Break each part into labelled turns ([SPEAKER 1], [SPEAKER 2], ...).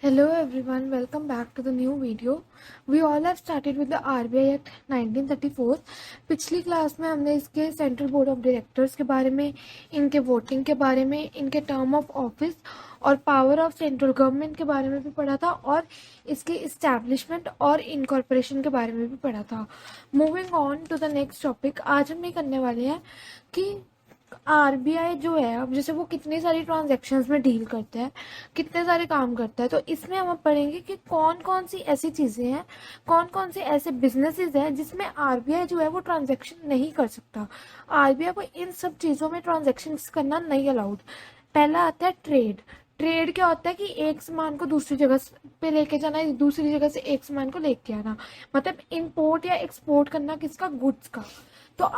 [SPEAKER 1] Hello everyone, welcome back to the new video. We all have started with the RBI Act 1934. पिछली class में हमने इसके central board of directors के बारे में, इनके वोटिंग के बारे में, इनके टर्म ऑफ ऑफिस और पावर ऑफ सेंट्रल गवर्नमेंट के बारे में भी पढ़ा था और इसके इस्टेब्लिशमेंट और इनकॉर्पोरेशन के बारे में भी पढ़ा था. Moving on to the next topic, आज हम ये करने वाले हैं कि आरबीआई जो है, अब जैसे वो कितनी सारी ट्रांजैक्शंस में डील करता है, कितने सारे काम करता है, तो इसमें हम अब पढ़ेंगे कि कौन कौन सी ऐसी चीज़ें हैं, कौन कौन से ऐसे बिजनेसेस हैं जिसमें आरबीआई जो है वो ट्रांजैक्शन नहीं कर सकता. आरबीआई को इन सब चीज़ों में ट्रांजैक्शन करना नहीं अलाउड. पहला आता है ट्रेड. ट्रेड क्या होता है कि एक सामान को दूसरी जगह पे लेके जाना, दूसरी जगह से एक सामान को लेके आना, मतलब इंपोर्ट या एक्सपोर्ट करना किसका, गुड्स का. तो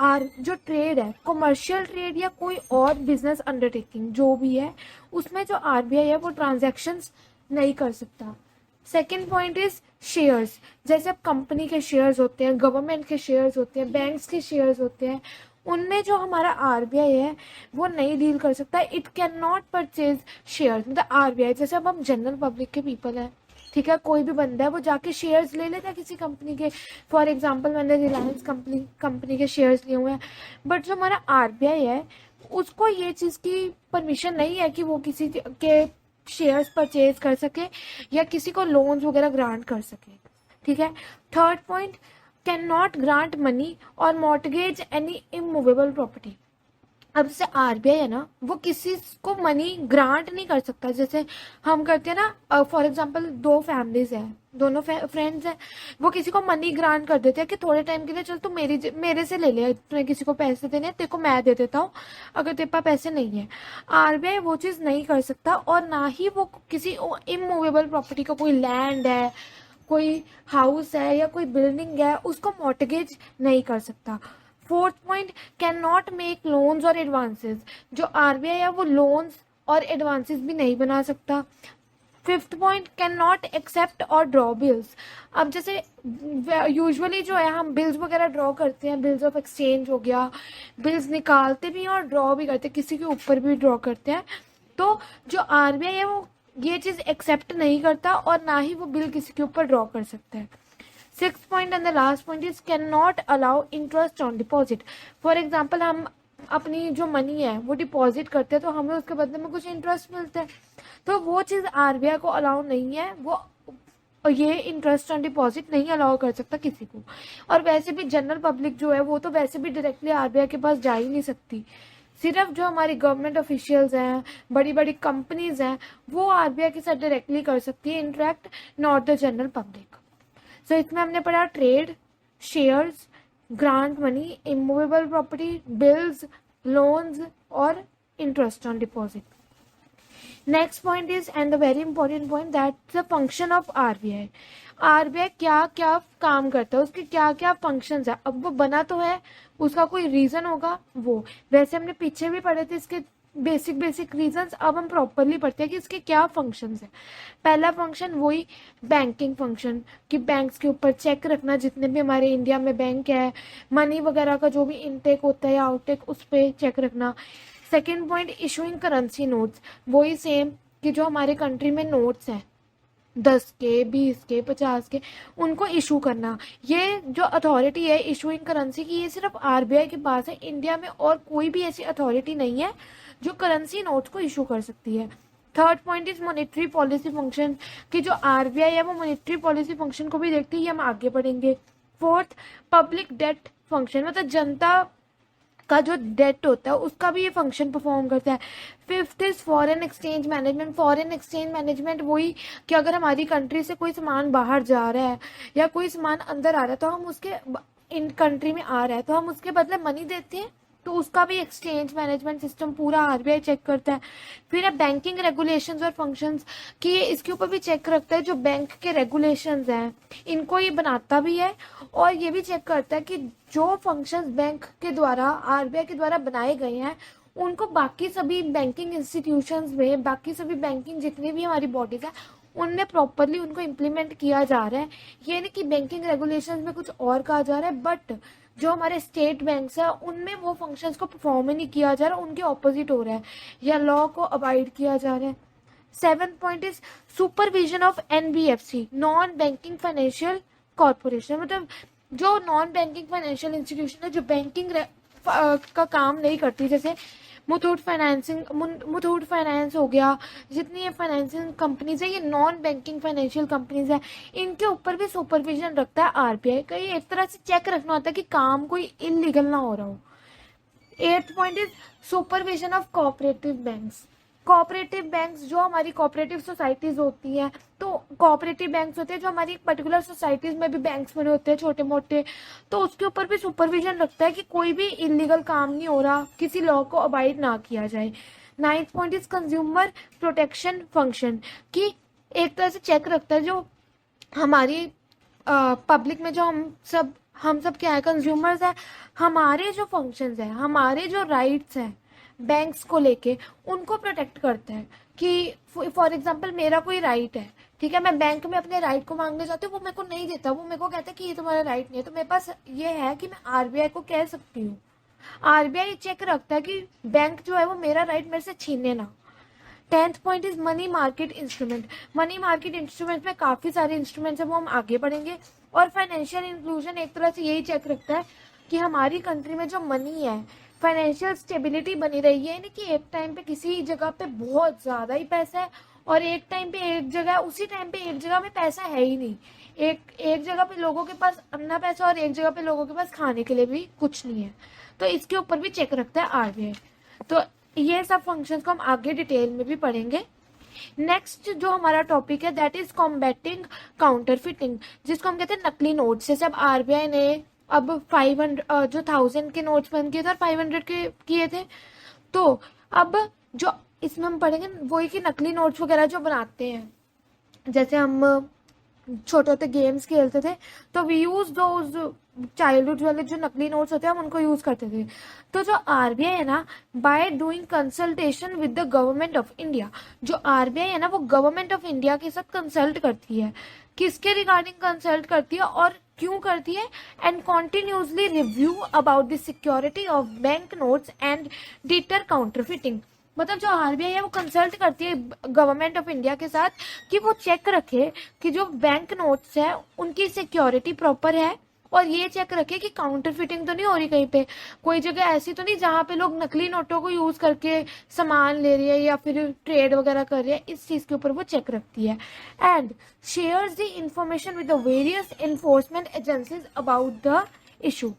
[SPEAKER 1] जो ट्रेड है, कमर्शियल ट्रेड या कोई और बिजनेस अंडरटेकिंग जो भी है, उसमें जो आरबीआई है वो ट्रांजैक्शंस नहीं कर सकता. Second point is shares. जैसे अब कंपनी के शेयर्स होते हैं, गवर्नमेंट के शेयर्स होते हैं, बैंक्स के शेयर्स होते हैं, उनमें जो हमारा आरबीआई है वो नहीं डील कर सकता. It can not purchase shares. मतलब आरबीआई, जैसे अब हम जनरल पब्लिक के पीपल हैं, ठीक है, कोई भी बंदा है वो जाके शेयर्स ले लेता है किसी कंपनी के. फॉर एग्जांपल मैंने रिलायंस कंपनी के शेयर्स लिए हुए हैं, बट जो हमारा आरबीआई है उसको ये चीज़ की परमिशन नहीं है कि वो किसी के शेयर्स परचेज कर सके या किसी को लोन्स वगैरह ग्रांट कर सके. ठीक है. Third point, can not grant money और मॉर्टगेज एनी इमूवेबल प्रॉपर्टी. अब जैसे आरबीआई है ना, वो किसी को मनी ग्रांट नहीं कर सकता. जैसे हम करते हैं ना, फॉर एग्जांपल दो फैमिलीज हैं, दोनों फ्रेंड्स हैं, वो किसी को मनी ग्रांट कर देते हैं कि थोड़े टाइम के लिए चल तू मेरे से ले ले, तूने किसी को पैसे देने हैं, तेरे को मैं दे देता हूँ अगर तेरे पास पैसे नहीं है. आरबीआई वो चीज़ नहीं कर सकता, और ना ही वो किसी इमूवेबल प्रॉपर्टी का, कोई लैंड है, कोई हाउस है या कोई बिल्डिंग है, उसको मॉर्टगेज नहीं कर सकता. Fourth point, can not make loans और एडवांसेस. जो आरबीआई है वो लोन्स और एडवांसेस भी नहीं बना सकता. Fifth point, can not accept और ड्रॉ बिल्स. अब जैसे यूजुअली जो है हम बिल्स वगैरह ड्रॉ करते हैं, बिल्स ऑफ एक्सचेंज हो गया, बिल्स निकालते भी हैं और ड्रॉ भी करते हैं, किसी के ऊपर भी ड्रॉ करते हैं. तो जो आरबीआई है वो ये चीज़ एक्सेप्ट नहीं करता और ना ही वो बिल किसी के ऊपर ड्रॉ कर सकता है. Six point and the last point is can not allow interest on deposit. For example हम अपनी जो मनी है वो डिपॉजिट करते हैं तो हमें उसके बदले में कुछ इंटरेस्ट मिलता है, तो वो चीज़ आरबीआई को अलाउ नहीं है. वो ये इंटरेस्ट ऑन डिपॉजिट नहीं अलाउ कर सकता किसी को. और वैसे भी जनरल पब्लिक जो है वो तो वैसे भी डायरेक्टली आरबीआई के पास जा ही नहीं सकती. सिर्फ जो हमारी गवर्नमेंट ऑफिशियल्स हैं, बड़ी बड़ी कंपनीज हैं, वो आरबीआई के साथ डायरेक्टली कर सकती है interact, not the general public. So इसमें हमने पढ़ा trade, shares, grant money, immovable property, bills, loans और interest on deposit. Next point is and the very important point, that the function of RBI. RBI क्या क्या काम करता है, उसके क्या क्या फंक्शंस है. अब वो बना तो है, उसका कोई रीजन होगा. वो वैसे हमने पीछे भी पढ़े थे इसके बेसिक रीजंस. अब हम प्रॉपरली पढ़ते हैं कि इसके क्या फंक्शंस हैं. पहला फंक्शन वही बैंकिंग फंक्शन, कि बैंक्स के ऊपर चेक रखना, जितने भी हमारे इंडिया में बैंक है, मनी वगैरह का जो भी इनटेक होता है या आउटटेक, उस पर चेक रखना. Second point, issuing currency notes. वही सेम कि जो हमारे कंट्री में नोट्स हैं 10 के, 20 के, 50 के, उनको इशू करना. ये जो अथॉरिटी है इशूइंग करेंसी की, ये सिर्फ आरबीआई के पास है. इंडिया में और कोई भी ऐसी अथॉरिटी नहीं है जो करेंसी नोट्स को इशू कर सकती है. Third point is monetary policy function, कि जो आरबीआई है वो मॉनेटरी पॉलिसी फंक्शन को भी देखती है, ये हम आगे पढ़ेंगे. फोर्थ, पब्लिक डेट फंक्शन, मतलब जनता का जो डेट होता है उसका भी ये फंक्शन परफॉर्म करता है. Fifth is foreign exchange management. Foreign exchange management वही कि अगर हमारी कंट्री से कोई सामान बाहर जा रहा है या कोई सामान अंदर आ रहा है, तो हम उसके इन कंट्री में आ रहा है तो हम उसके बदले मनी देते हैं, तो उसका भी एक्सचेंज मैनेजमेंट सिस्टम पूरा आरबीआई चेक करता है. फिर है बैंकिंग रेगुलेशंस और फंक्शंस, कि ये इसके ऊपर भी चेक रखता है जो बैंक के रेगुलेशंस हैं, इनको ये बनाता भी है और ये भी चेक करता है कि जो फंक्शंस बैंक के द्वारा, आरबीआई के द्वारा बनाए गए हैं, उनको बाकी सभी बैंकिंग इंस्टीट्यूशंस में, बाकी सभी बैंकिंग जितनी भी हमारी बॉडीज है, उनमें प्रॉपरली उनको इम्प्लीमेंट किया जा रहा है. ये नहीं कि बैंकिंग रेगुलेशंस में कुछ और कहा जा रहा है, बट जो हमारे स्टेट बैंक्स है उनमें वो फंक्शंस को परफॉर्म ही नहीं किया जा रहा, उनके ऑपोजिट हो रहा है, या लॉ को अवॉइड किया जा रहा है. Seven point is supervision of NBFC, non banking financial corporation. मतलब जो नॉन बैंकिंग फाइनेंशियल इंस्टीट्यूशन है, जो बैंकिंग का काम नहीं करती, जैसे मुथूट फाइनेंस हो गया, जितनी ये फाइनेंसिंग कंपनीज है ये नॉन बैंकिंग फाइनेंशियल कंपनीज है, इनके ऊपर भी सुपरविजन रखता है आरबीआई। कहीं एक तरह से चेक रखना होता है कि काम कोई इलीगल ना हो रहा हो। Eighth point is supervision of cooperative banks. Cooperative banks जो हमारी कोऑपरेटिव सोसाइटीज होती हैं, तो कोऑपरेटिव बैंक्स होते हैं जो हमारी पर्टिकुलर सोसाइटीज में भी बैंक्स बने होते हैं छोटे मोटे, तो उसके ऊपर भी सुपरविजन रखता है कि कोई भी इलीगल काम नहीं हो रहा, किसी लॉ को अबाइड ना किया जाए। Ninth point is consumer protection function, कि एक तरह से चेक रखता है जो हमारी पब्लिक में जो हम सब क्या है, कंज्यूमर्स है, हमारे जो फंक्शंस है, हमारे जो राइट्स हैं बैंक्स को लेके, उनको प्रोटेक्ट करता है। कि फॉर एग्जांपल मेरा कोई राइट है, ठीक है, मैं बैंक में अपने राइट को मांगने जाती हूँ, वो मेरे को नहीं देता, वो मेरे को कहता है कि ये तुम्हारा राइट नहीं है, तो मेरे पास ये है कि मैं आरबीआई को कह सकती हूँ। आरबीआई चेक रखता है कि बैंक जो है वो मेरा राइट मेरे से छीने ना। Tenth point is money market instrument. Money market instrument में काफी सारे इंस्ट्रूमेंट्स है, वो हम आगे पढ़ेंगे। और फाइनेंशियल इंक्लूजन एक तरह से यही चेक रखता है कि हमारी कंट्री में जो मनी है, फाइनेंशियल स्टेबिलिटी बनी रही है, यानी कि एक टाइम पे किसी जगह पे बहुत ज्यादा ही पैसा है और एक टाइम पे एक जगह, उसी टाइम पे एक जगह में पैसा है ही नहीं। एक जगह पे लोगों के पास अन्ना पैसा और एक जगह पे लोगों के पास खाने के लिए भी कुछ नहीं है, तो इसके ऊपर भी चेक रखता है आरबीआई। तो ये सब फंक्शंस को हम आगे डिटेल में भी पढ़ेंगे। नेक्स्ट जो हमारा टॉपिक है दैट इज कॉम्बैटिंग काउंटरफिटिंग, जिसको हम कहते हैं नकली नोट्स। जैसे अब आरबीआई ने अब 500 जो 1000 के नोट्स बंद किए थे और 500 के किए थे, तो अब जो इसमें हम पढ़ेंगे वही कि नकली नोट्स वगैरह जो बनाते हैं, जैसे हम छोटे होते गेम्स खेलते थे, तो वी यूज दोज चाइल्डहुड वाले जो नकली नोट्स होते हैं हम उनको यूज करते थे। तो जो आरबीआई है ना, by doing consultation with the government of India, जो आरबीआई है ना वो गवर्नमेंट ऑफ इंडिया के साथ कंसल्ट करती है। किसके रिगार्डिंग कंसल्ट करती है और क्यों करती है? And continuously review about the security of bank notes and deter counterfeiting. मतलब जो आरबीआई है वो कंसल्ट करती है गवर्नमेंट ऑफ इंडिया के साथ कि वो चेक रखे कि जो बैंक नोट्स है उनकी सिक्योरिटी प्रॉपर है, और ये चेक रखे कि काउंटर फिटिंग तो नहीं हो रही कहीं पे, कोई जगह ऐसी तो नहीं जहां पे लोग नकली नोटों को यूज करके सामान ले रही है या फिर ट्रेड वगैरह कर रही है। इस चीज के ऊपर वो चेक रखती है। And shares the information with the various enforcement agencies about the issue.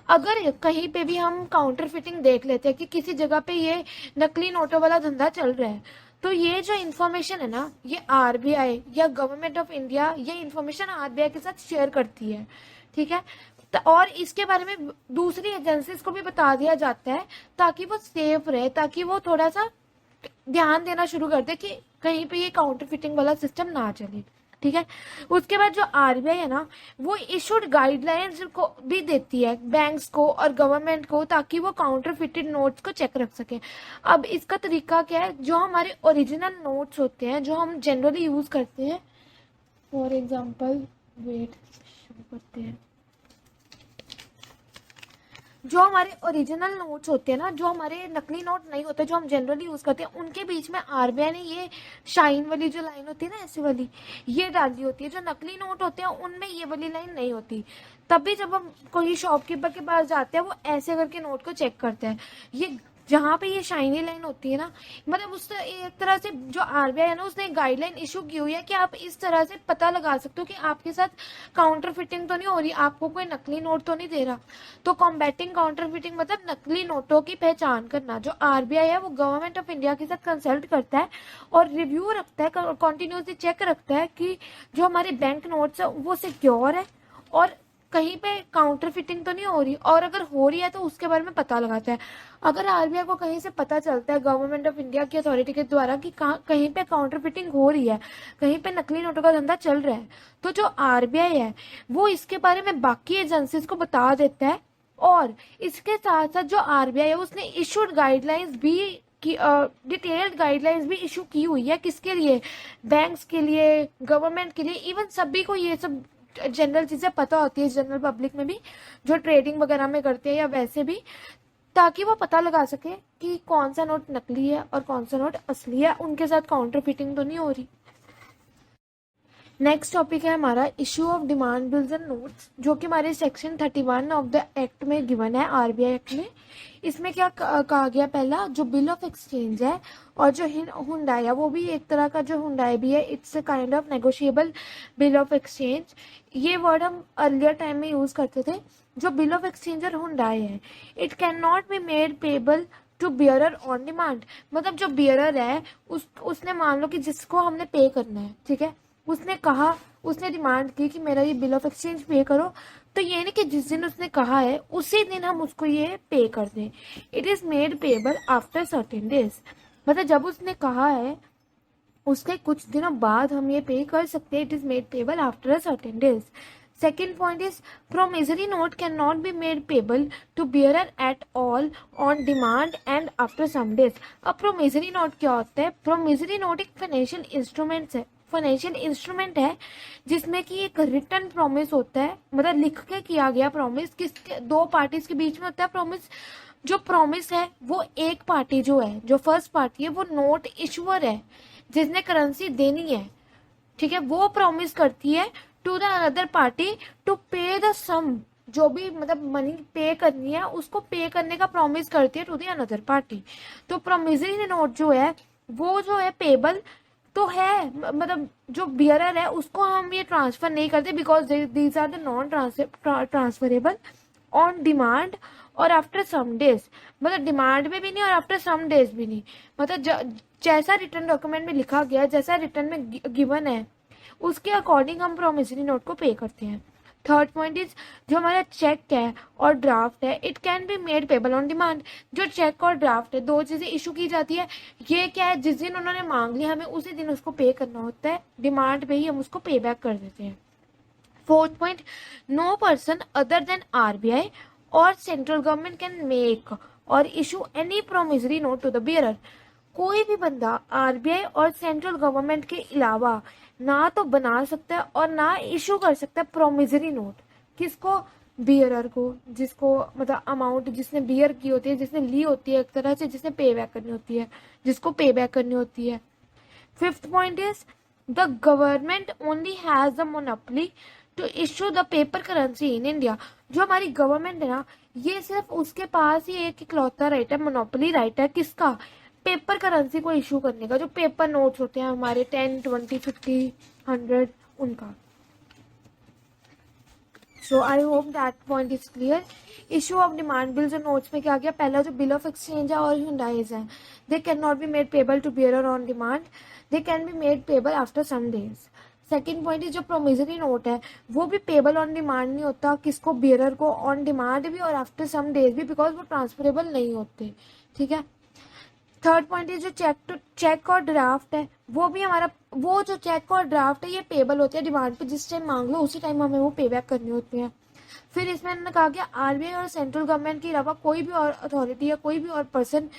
[SPEAKER 1] अगर कहीं पे भी हम काउंटर फिटिंग देख लेते हैं कि किसी जगह पे ये नकली नोटों वाला धंधा चल रहा है, तो ये जो इन्फॉर्मेशन है ना, ये आरबीआई या गवर्नमेंट ऑफ इंडिया ये इन्फॉर्मेशन आरबीआई के साथ शेयर करती है, ठीक है। और इसके बारे में दूसरी एजेंसीज को भी बता दिया जाता है ताकि वो सेफ रहे, ताकि वो थोड़ा सा ध्यान देना शुरू कर दे कि कहीं पे ये काउंटर फिटिंग वाला सिस्टम ना चले, ठीक है। उसके बाद जो आरबीआई है ना, वो इशूड गाइडलाइंस को भी देती है बैंक्स को और गवर्नमेंट को, ताकि वो काउंटर फिटेड नोट्स को चेक रख सके। अब इसका तरीका क्या है? जो हमारे ओरिजिनल नोट्स होते हैं जो हम जनरली यूज करते हैं, फॉर एग्जाम्पल वेट शुरू करते हैं, जो हमारे ओरिजिनल नोट्स होते हैं ना, जो हमारे नकली नोट नहीं होते जो हम जनरली यूज करते हैं, उनके बीच में आरबीआई ने ये शाइन वाली जो लाइन होती है ना, ऐसी वाली, ये डाली होती है। जो नकली नोट होते हैं उनमें ये वाली लाइन नहीं होती। तभी जब हम कोई शॉपकीपर के पास जाते हैं वो ऐसे करके नोट को चेक करते हैं। ये जहाँ पे ये शाइनी लाइन होती है ना, मतलब उस एक तरह से जो आरबीआई है ना उसने एक गाइडलाइन इशू की हुई है कि आप इस तरह से पता लगा सकते हो कि आपके साथ काउंटर फिटिंग तो नहीं हो रही, आपको कोई नकली नोट तो नहीं दे रहा। तो कॉम्बैटिंग काउंटर फिटिंग मतलब नकली नोटों की पहचान करना। जो आरबीआई है वो गवर्नमेंट ऑफ इंडिया के साथ कंसल्ट करता है और रिव्यू रखता है, कॉन्टिन्यूसली चेक रखता है कि जो हमारे बैंक नोट्स है वो सिक्योर है और कहीं पे काउंटर फिटिंग तो नहीं हो रही, और अगर हो रही है तो उसके बारे में पता लगाता है। अगर आरबीआई को कहीं से पता चलता है गवर्नमेंट ऑफ इंडिया की अथॉरिटी के द्वारा कि कहीं पे काउंटर फिटिंग हो रही है, कहीं पे नकली नोटों का धंधा चल रहा है, तो जो आरबीआई है वो इसके बारे में बाकी एजेंसीज को बता देता है। और इसके साथ साथ जो आरबीआई है उसने इशूड गाइडलाइंस भी की डिटेल्ड गाइडलाइंस भी इशू की हुई है। किसके लिए? बैंक्स के लिए, गवर्नमेंट के लिए, इवन सभी को ये सब जनरल चीजें पता होती है, जनरल पब्लिक में भी जो ट्रेडिंग वगैरह में करते हैं या वैसे भी। ताकि वो पता लगा सके कि कौन सा नोट नकली है और कौन सा नोट असली है, उनके साथ काउंटरफिटिंग तो नहीं हो रही। नेक्स्ट टॉपिक है हमारा issue of demand bills and notes, जो कि हमारे सेक्शन 31 ऑफ द एक्ट में गिवन है, आरबीआई एक्ट में। इसमें क्या कहा गया, पहला जो बिल ऑफ एक्सचेंज है और जो हुंडई है, वो भी एक तरह का जो हुंडई भी है, it's a kind of negotiable bill of exchange. ये वर्ड हम अर्लियर टाइम में यूज करते थे। जो बिल ऑफ एक्सचेंज और हुंडई है, it can not be made payable to bearer on demand. मतलब जो बियरर है उसने मान लो कि जिसको हमने पे करना है, ठीक है, उसने कहा, उसने डिमांड की कि मेरा ये बिल ऑफ एक्सचेंज पे करो, तो ये नहीं कि जिस दिन उसने कहा है उसी दिन हम उसको ये पे कर दें। It is made payable after certain days. मतलब जब उसने कहा है उसके कुछ दिनों बाद हम ये पे कर सकते हैं। It is made payable after a certain days. Second point is promissory note cannot be made payable to bearer at all on demand and after some days. अब promissory note क्या होता है? promissory note एक financial instrument है, financial instrument है जिसमें कि एक रिटर्न प्रॉमिस होता है, मतलब लिख के किया गया प्रॉमिस, किसके, दो पार्टीज के बीच में होता है प्रॉमिस। जो प्रॉमिस है वो एक पार्टी जो है, जो फर्स्ट पार्टी है, वो नोट इशुअर है जिसने करेंसी देनी है, ठीक है, वो प्रॉमिस करती है to the another party to pay the sum, जो भी मतलब मनी पे करनी है उसको पे करने का प्रॉमिस करती है टू द अनदर पार्टी। तो प्रोमिसरी नोट जो है वो जो है पेबल तो है, मतलब जो बियरर है उसको हम ये ट्रांसफर नहीं करते, because these are the non transferable on demand और आफ्टर सम डेज। मतलब डिमांड में भी नहीं और आफ्टर सम डेज भी नहीं। मतलब जैसा रिटर्न डॉक्यूमेंट में लिखा गया, जैसा रिटर्न में गिवन है, उसके अकॉर्डिंग हम प्रोमिसरी नोट को पे करते हैं। थर्ड पॉइंट इज जो हमारा चेक है और ड्राफ्ट है, it can be made payable on demand. जो चेक और ड्राफ्ट है, दो चीजें इशू की जाती है। ये क्या है, जिस दिन उन्होंने मांग लिया हमें उसी दिन उसको पे करना होता है, डिमांड पे ही हम उसको पे बैक कर देते हैं। Fourth point, no person other than RBI और सेंट्रल गवर्नमेंट कैन मेक और issue any promissory note to the bearer. कोई भी बंदा आरबीआई और सेंट्रल गवर्नमेंट के अलावा ना तो बना सकता है और ना इशू कर सकता है प्रोमिसरी नोट। किसको? बियरर को, जिसको मतलब अमाउंट जिसने बियर की होती है, जिसने ली होती है एक तरह से, जिसने पे बैक करनी होती है, जिसको पे बैक करनी होती है। Fifth point is the government only has the monopoly to issue the paper currency in India. जो हमारी गवर्नमेंट है ना, ये सिर्फ उसके पास ही एक इकलौता राइट है, मोनोपोली राइट है, किसका? पेपर करेंसी को इशू करने का। जो पेपर नोट्स होते हैं हमारे 10, 20, 50, 100, उनका। So I hope that point is clear. Issue of demand bills और नोट्स में क्या गया, पहला जो बिल ऑफ एक्सचेंज है और हुंडईज है, they can not be made payable to bearer on demand, they can be made payable after some days. Second point is जो प्रोमिसरी नोट है वो भी पेबल ऑन डिमांड नहीं होता, किसको? बियरर को। ऑन डिमांड भी और आफ्टर सम डेज भी, बिकॉज वो ट्रांसफरेबल नहीं होते, ठीक है। थर्ड पॉइंट इज जो चेक और ड्राफ्ट है, वो भी हमारा, वो जो चेक और ड्राफ्ट है ये पेबल होते हैं डिमांड पे, जिस टाइम मांग लो उसी टाइम हमें वो पे बैक करनी होती है। फिर इसमें उन्होंने कहा कि आरबीआई और सेंट्रल गवर्नमेंट के अलावा कोई भी और अथॉरिटी या कोई भी और पर्सन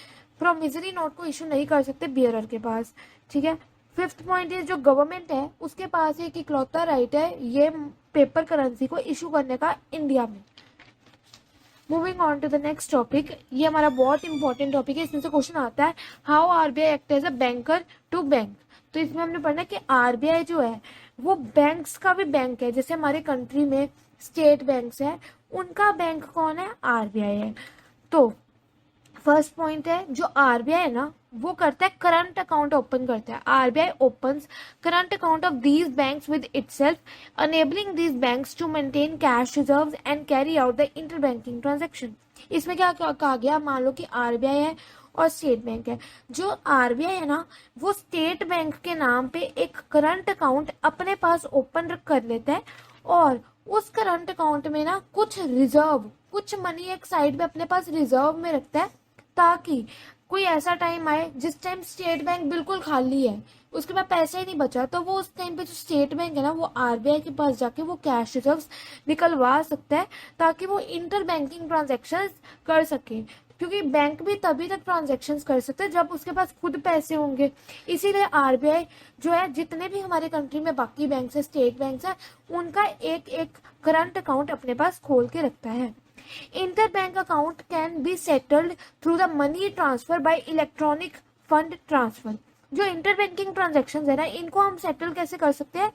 [SPEAKER 1] प्रोमिसरी नोट को इशू नहीं कर सकते बियरर के पास, ठीक है। फिफ्थ पॉइंट इज जो गवर्नमेंट है उसके पास एक इकलौता राइट है ये पेपर करेंसी को इशू करने का इंडिया में। Moving on to the next topic, ये हमारा बहुत इंपॉर्टेंट टॉपिक है, इसमें से क्वेश्चन आता है how RBI act as a banker to bank. तो इसमें हमने पढ़ना कि आरबीआई जो है वो बैंक्स का भी बैंक है, जैसे हमारे कंट्री में स्टेट बैंक्स है, उनका बैंक कौन है? आरबीआई है। तो फर्स्ट पॉइंट है जो आरबीआई है ना वो करता है करंट अकाउंट ओपन करता है। RBI opens current account of these banks with itself, enabling these banks to maintain cash reserves and carry out the inter banking transaction. इसमें क्या कहा गया, मान लो कि आरबीआई है और स्टेट बैंक है। जो आरबीआई है ना वो स्टेट बैंक के नाम पे एक करंट अकाउंट अपने पास ओपन कर लेता है और उस करंट अकाउंट में ना कुछ रिजर्व, कुछ मनी एक साइड में अपने पास रिजर्व में रखता है, ताकि कोई ऐसा टाइम आए जिस टाइम स्टेट बैंक बिल्कुल खाली है, उसके पास पैसे ही नहीं बचा, तो वो उस टाइम पे जो स्टेट बैंक है ना वो आरबीआई के पास जाके वो कैश रिजर्व्स निकलवा सकता है, ताकि वो इंटर बैंकिंग ट्रांजेक्शन कर सके। क्योंकि बैंक भी तभी तक ट्रांजेक्शन कर सकते हैं जब उसके पास खुद पैसे होंगे। इसीलिए आरबीआई जो है जितने भी हमारे कंट्री में बाकी बैंक है, स्टेट बैंक है, उनका एक एक करंट अकाउंट अपने पास खोल के रखता है। Interbank account can be settled through the money transfer by electronic fund transfer. जो इंटर बैंकिंग ट्रांजेक्शन है ना, इनको हम सेटल कैसे कर सकते हैं,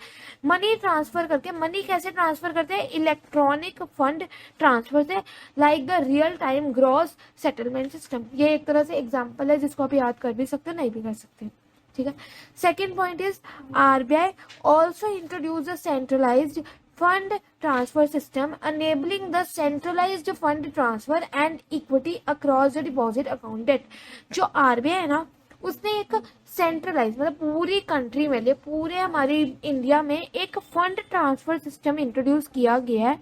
[SPEAKER 1] मनी ट्रांसफर करके। मनी कैसे ट्रांसफर करते हैं, इलेक्ट्रॉनिक फंड ट्रांसफर से, like the real time gross settlement system. ये एक तरह से एग्जांपल है जिसको आप याद कर भी सकते हो, नहीं भी कर सकते, ठीक है। Second point is RBI also introduce the centralised fund transfer system enabling the centralized fund transfer and equity across the deposit account debt। जो आरबीआई है ना, उसने एक सेंट्रलाइज मतलब पूरी कंट्री में, पूरे हमारी इंडिया में एक फंड ट्रांसफर सिस्टम इंट्रोड्यूस किया गया है,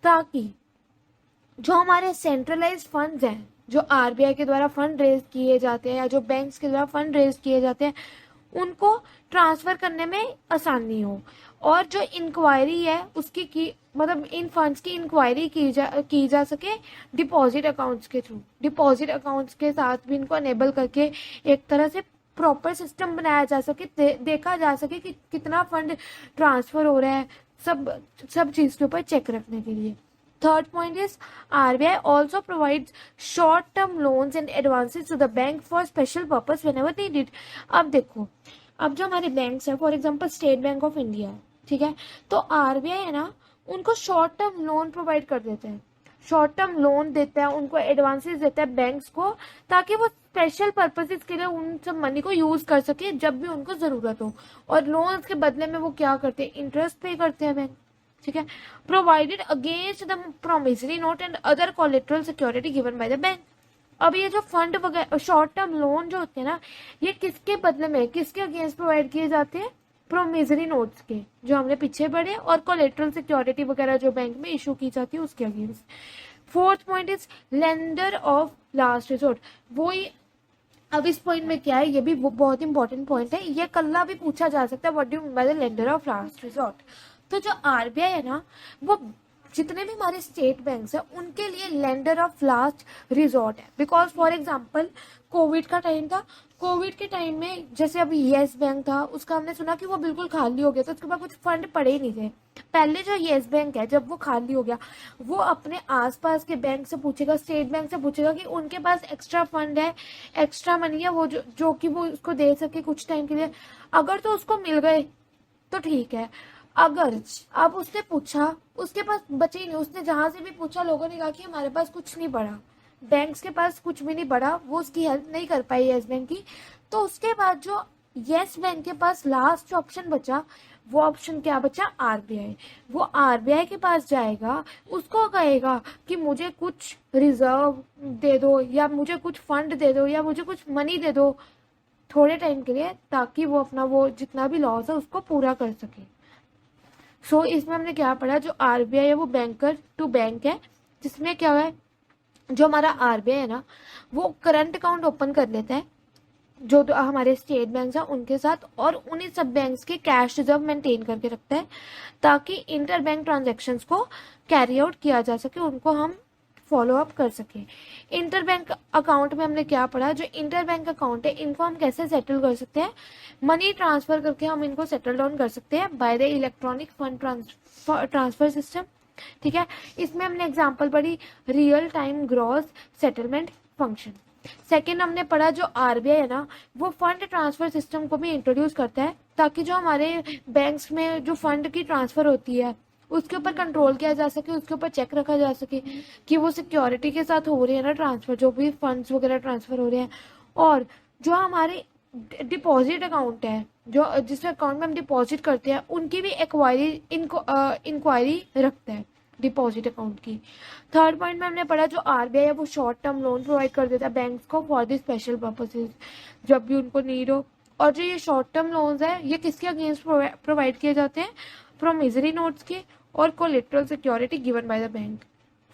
[SPEAKER 1] ताकि जो हमारे सेंट्रलाइज फंड्स हैं, जो आरबीआई के द्वारा फंड रेज किए जाते हैं या जो बैंक्स के द्वारा फंड रेज किए जाते हैं, उनको ट्रांसफर करने में आसानी हो। और जो इंक्वायरी है उसकी की मतलब इन फंड्स की इंक्वायरी की जा सके डिपॉजिट अकाउंट्स के थ्रू। डिपॉजिट अकाउंट्स के साथ भी इनको अनेबल करके एक तरह से प्रॉपर सिस्टम बनाया जा सके, देखा जा सके कि कितना फंड ट्रांसफर हो रहा है, सब चीज के ऊपर चेक रखने के लिए। Third point is RBI also provides short-term loans and advances to the bank for special purpose whenever needed। अब देखो, अब जो हमारे बैंक्स है, for example state bank of India, ठीक है, तो आरबीआई है ना, उनको शॉर्ट टर्म लोन प्रोवाइड कर देते हैं, शॉर्ट टर्म लोन देता है, उनको एडवांसेस देता है बैंक्स को, ताकि वो स्पेशल पर्पसेस के लिए उन सब मनी को यूज कर सके जब भी उनको जरूरत हो। और लोन के बदले में वो क्या करते हैं, इंटरेस्ट पे करते हैं बैंक, ठीक है, provided against the promissory note and other collateral security given by the bank. अब ये जो फंड वगैरह शॉर्ट टर्म लोन जो होते हैं ना, ये किसके बदले में, किसके अगेंस्ट प्रोवाइड किए जाते हैं, प्रोमिसरी नोट्स के, जो हमने पीछे पढ़े, और कोलेटरल सिक्योरिटी वगैरह जो बैंक में इशू की जाती है उसके against. Fourth point is lender of last resort. वो ही, अब इस पॉइंट में क्या है, ये भी बहुत इंपॉर्टेंट पॉइंट है, ये कल भी पूछा जा सकता है, what do you mean by the lender of last resort. तो जो आरबीआई है ना, वो जितने भी हमारे स्टेट बैंक्स हैं उनके लिए लेंडर ऑफ लास्ट रिजॉर्ट है। बिकॉज फॉर एग्जांपल कोविड का टाइम था, कोविड के टाइम में जैसे अभी येस बैंक था, उसका हमने सुना कि वो बिल्कुल खाली हो गया था, उसके बाद कुछ फंड पड़े ही नहीं थे। पहले जो येस बैंक है, जब वो खाली हो गया, वो अपने आसपास के बैंक से पूछेगा, स्टेट बैंक से पूछेगा कि उनके पास एक्स्ट्रा फंड है, एक्स्ट्रा मनी है, वो जो कि वो उसको दे सके कुछ टाइम के लिए। अगर तो उसको मिल गए तो ठीक है, अगर अब उसने पूछा उसके पास बचे ही नहीं, उसने जहां से भी पूछा लोगों ने कहा कि हमारे पास कुछ नहीं पड़ा, बैंक्स के पास कुछ भी नहीं पड़ा, वो उसकी हेल्प नहीं कर पाई येस बैंक की, तो उसके बाद जो येस बैंक के पास लास्ट ऑप्शन बचा, वो ऑप्शन क्या बचा, आरबीआई। वो आरबीआई के पास जाएगा, उसको कहेगा कि मुझे कुछ रिजर्व दे दो, या मुझे कुछ फंड दे दो, या मुझे कुछ मनी दे दो थोड़े टाइम के लिए, ताकि वो अपना वो जितना भी लॉस है उसको पूरा कर सके। सो इसमें हमने क्या पढ़ा, जो आरबीआई है वो बैंकर टू बैंक है, जिसमें क्या है, जो हमारा आरबीआई है ना, वो करंट अकाउंट ओपन कर लेता है जो हमारे स्टेट बैंक है उनके साथ, और उन्हीं सब बैंक्स के कैश रिजर्व मेंटेन करके रखता है, ताकि इंटर बैंक ट्रांजेक्शन्स को कैरी आउट किया जा सके, उनको हम फॉलो अप कर सके। इंटर बैंक अकाउंट में हमने क्या पढ़ा, जो इंटर बैंक अकाउंट है इनको हम कैसे सेटल कर सकते हैं, मनी ट्रांसफर करके हम इनको सेटल डाउन कर सकते हैं by the electronic fund transfer system, ठीक है। इसमें हमने एग्जांपल पढ़ी real time gross settlement function. Second हमने पढ़ा, जो आरबीआई है ना, वो फंड ट्रांसफर सिस्टम को भी इंट्रोड्यूस करता है, ताकि जो हमारे बैंक्स में जो फंड की ट्रांसफर होती है उसके ऊपर कंट्रोल किया जा सके, उसके ऊपर चेक रखा जा सके कि वो सिक्योरिटी के साथ हो रही है ना ट्रांसफर, जो भी फंड्स वगैरह ट्रांसफर हो रहे हैं। और जो हमारे डिपॉजिट अकाउंट है, जो जिस अकाउंट में हम डिपॉजिट करते हैं, उनकी भी इंक्वायरी रखता है डिपॉजिट अकाउंट की। थर्ड पॉइंट में हमने पढ़ा, जो आरबीआई है वो शॉर्ट टर्म लोन प्रोवाइड कर देता है बैंक्स को फॉर द स्पेशल पर्पसेज, जब भी उनको नीड हो। और जो ये शॉर्ट टर्म लोन्स है, ये किसके अगेंस्ट प्रोवाइड किए जाते हैं, प्रोमिसरी नोट्स के और collateral security given by the bank.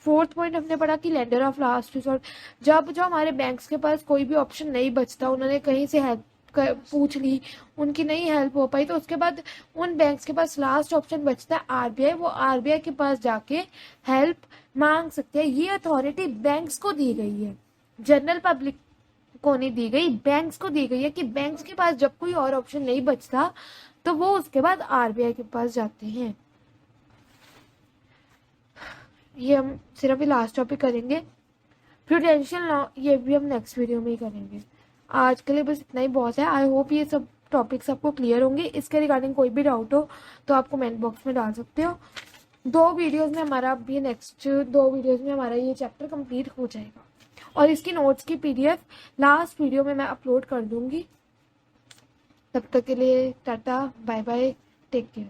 [SPEAKER 1] Fourth point हमने पढ़ा कि लेंडर ऑफ लास्ट रिसोर्ट, जब जो हमारे बैंक्स के पास कोई भी ऑप्शन नहीं बचता, उन्होंने कहीं से हेल्प पूछ ली, उनकी नहीं हेल्प हो पाई, तो उसके बाद उन बैंक्स के पास लास्ट ऑप्शन बचता है आरबीआई, वो आरबीआई के पास जाके हेल्प मांग सकते हैं। ये अथॉरिटी बैंक्स को दी गई है, जनरल पब्लिक को नहीं दी गई, बैंक्स को दी गई है, कि बैंक्स के पास जब कोई और ऑप्शन नहीं बचता तो वो उसके बाद आरबीआई के पास जाते हैं। ये हम सिर्फ ये लास्ट टॉपिक करेंगे। प्रूडेंशियल लॉ ये भी हम नेक्स्ट वीडियो में ही करेंगे। आज के लिए बस इतना ही बहुत है। आई होप ये सब टॉपिक्स आपको क्लियर होंगे। इसके रिगार्डिंग कोई भी डाउट हो तो आप कमेंट बॉक्स में डाल सकते हो। 2 वीडियोस में हमारा अभी नेक्स्ट 2 वीडियोस में हमारा ये चैप्टर कंप्लीट हो जाएगा और इसकी नोट्स की पीडीएफ लास्ट वीडियो में मैं अपलोड कर दूंगी। तब तक के लिए tata bye bye, take care.